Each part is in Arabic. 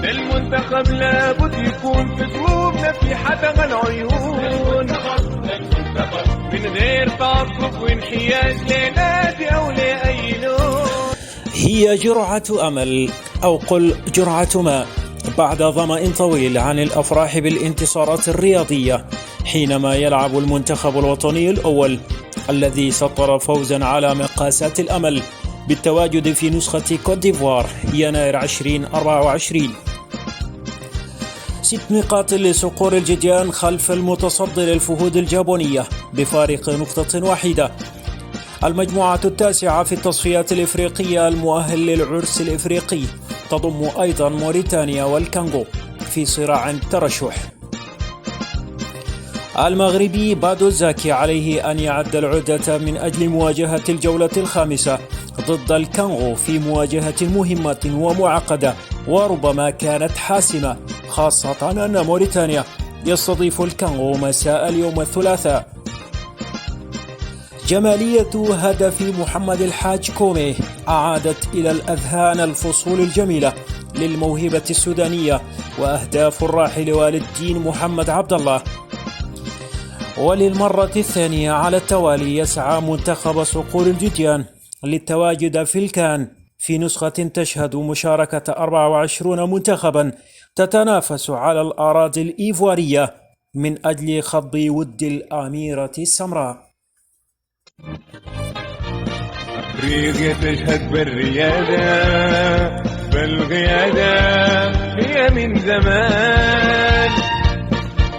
المنتخب لابد يكون في قلوبنا في حدغ العيون، من غير تعصب وانحياز لنادي أو لأي لون. هي جرعة أمل أو قل جرعة ماء بعد ظمأ طويل عن الأفراح بالانتصارات الرياضية، حينما يلعب المنتخب الوطني الأول الذي سطر فوزا على مقاسات الأمل بالتواجد في نسخة كوت ديفوار يناير 2024. 6 نقاط لصقور الجديان خلف المتصدر الفهود الجابونية بفارق نقطة واحدة. المجموعة التاسعة في التصفيات الإفريقية المؤهل للعرس الإفريقي تضم أيضا موريتانيا والكونغو في صراع الترشح. المغربي بادو زاكي عليه أن يعد العدة من أجل مواجهة الجولة الخامسة ضد الكونغو في مواجهة مهمة ومعقدة وربما كانت حاسمة، خاصة أن موريتانيا يستضيف الكونغو مساء اليوم الثلاثاء. جمالية هدف محمد الحاج كومي أعادت إلى الأذهان الفصول الجميلة للموهبة السودانية وأهداف الراحل والد الدين محمد عبد الله. وللمرة الثانية على التوالي يسعى منتخب صقور الجديان للتواجد في الكان في نسخة تشهد مشاركة 24 منتخبا تتنافس على الأراضي الإيفوارية من أجل خض ود الأميرة السمراء. أفريقيا تشهد بالريادة، بالقيادة هي من زمان،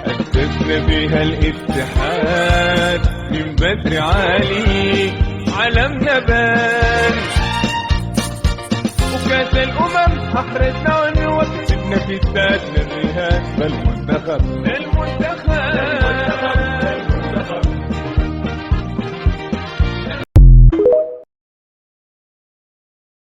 أسسنا فيها الاتحاد من بدر عالي علمنا بان، وكاس الأمم أحرزنا ونوكسبنا في استاد الرهان. فالمنتخب